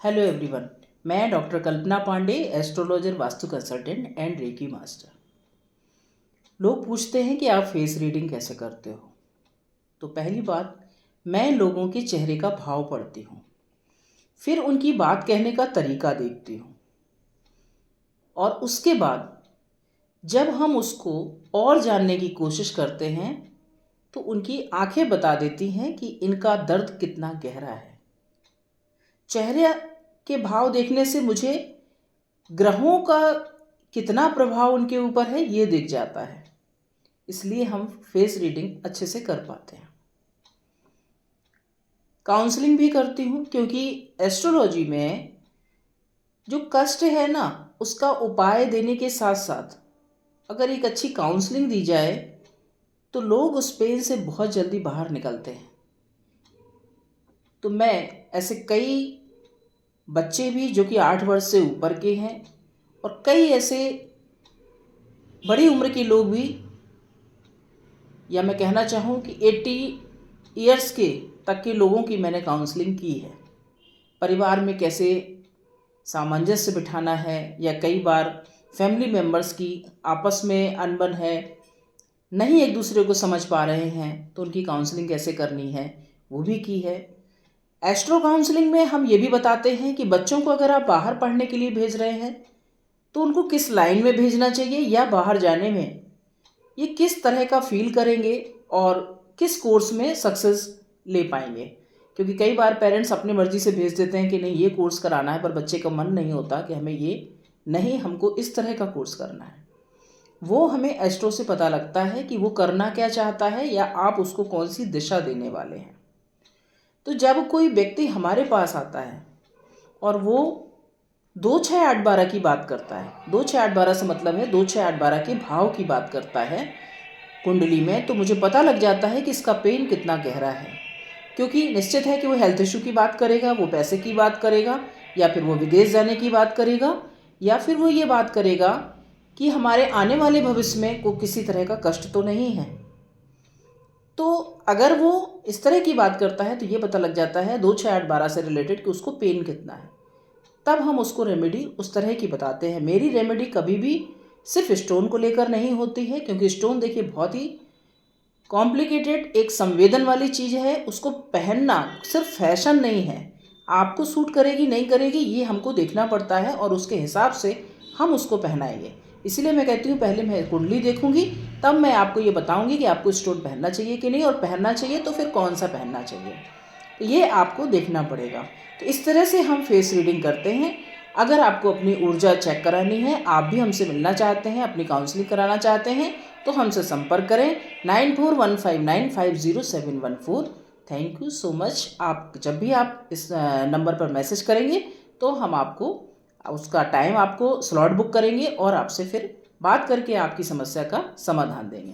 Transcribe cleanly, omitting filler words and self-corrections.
Hello everyone, मैं doctor Kalpana Pandey, astrologer, vastu consultant and reiki master. लोग पूछते हैं कि आप फेस रीडिंग कैसे करते हो। तो पहली बात, मैं लोगों के चेहरे का भाव पढ़ती हूँ, फिर उनकी बात कहने का तरीका देखती हूँ, और उसके बाद जब हम उसको और जानने की कोशिश करते हैं तो उनकी आंखें बता देती हैं कि इनका दर्द कितना गहरा है। चेहरे के भाव देखने से मुझे ग्रहों का कितना प्रभाव उनके ऊपर है ये दिख जाता है, इसलिए हम फेस रीडिंग अच्छे से कर पाते हैं। काउंसलिंग भी करती हूँ, क्योंकि एस्ट्रोलॉजी में जो कष्ट है ना, उसका उपाय देने के साथ साथ अगर एक अच्छी काउंसलिंग दी जाए तो लोग उस पेन से बहुत जल्दी बाहर निकलते हैं। तो मैं ऐसे कई बच्चे भी जो कि 8 वर्ष से ऊपर के हैं और कई ऐसे बड़ी उम्र के लोग भी, या मैं कहना चाहूँ कि 80 इयर्स के तक के लोगों की मैंने काउंसलिंग की है। परिवार में कैसे सामंजस्य बिठाना है, या कई बार फैमिली मेम्बर्स की आपस में अनबन है, नहीं एक दूसरे को समझ पा रहे हैं, तो उनकी काउंसलिंग कैसे करनी है वो भी की है। एस्ट्रो काउंसलिंग में हम ये भी बताते हैं कि बच्चों को अगर आप बाहर पढ़ने के लिए भेज रहे हैं तो उनको किस लाइन में भेजना चाहिए, या बाहर जाने में ये किस तरह का फील करेंगे और किस कोर्स में सक्सेस ले पाएंगे। क्योंकि कई बार पेरेंट्स अपनी मर्ज़ी से भेज देते हैं कि नहीं ये कोर्स कराना है, पर बच्चे का मन नहीं होता कि हमें ये नहीं, हमको इस तरह का कोर्स करना है। वो हमें एस्ट्रो से पता लगता है कि वो करना क्या चाहता है, या आप उसको कौन सी दिशा देने वाले हैं। तो जब कोई व्यक्ति हमारे पास आता है और वो 2-6-8-12 की बात करता है, 2-6-8-12 से मतलब है 2-6-8-12 के भाव की बात करता है कुंडली में, तो मुझे पता लग जाता है कि इसका पेन कितना गहरा है। क्योंकि निश्चित है कि वो हेल्थ इशू की बात करेगा, वो पैसे की बात करेगा, या फिर वो विदेश जाने की बात करेगा, या फिर वो ये बात करेगा कि हमारे आने वाले भविष्य में को किसी तरह का कष्ट तो नहीं है। तो अगर वो इस तरह की बात करता है तो ये पता लग जाता है 2-6-8-12 से रिलेटेड कि उसको पेन कितना है। तब हम उसको रेमेडी उस तरह की बताते हैं। मेरी रेमेडी कभी भी सिर्फ स्टोन को लेकर नहीं होती है, क्योंकि स्टोन देखिए बहुत ही कॉम्प्लिकेटेड एक संवेदन वाली चीज़ है। उसको पहनना सिर्फ फैशन नहीं है, आपको सूट करेगी नहीं करेगी ये हमको देखना पड़ता है, और उसके हिसाब से हम उसको पहनाएंगे। इसलिए मैं कहती हूँ पहले मैं कुंडली देखूंगी, तब मैं आपको ये बताऊंगी कि आपको स्टोन पहनना चाहिए कि नहीं, और पहनना चाहिए तो फिर कौन सा पहनना चाहिए, तो ये आपको देखना पड़ेगा। तो इस तरह से हम फेस रीडिंग करते हैं। अगर आपको अपनी ऊर्जा चेक करानी है, आप भी हमसे मिलना चाहते हैं, अपनी काउंसलिंग कराना चाहते हैं, तो हमसे संपर्क करें 9415950714। Thank you so much. आप जब भी आप इस नंबर पर मैसेज करेंगे तो हम आपको उसका टाइम आपको स्लॉट बुक करेंगे और आपसे फिर बात करके आपकी समस्या का समाधान देंगे।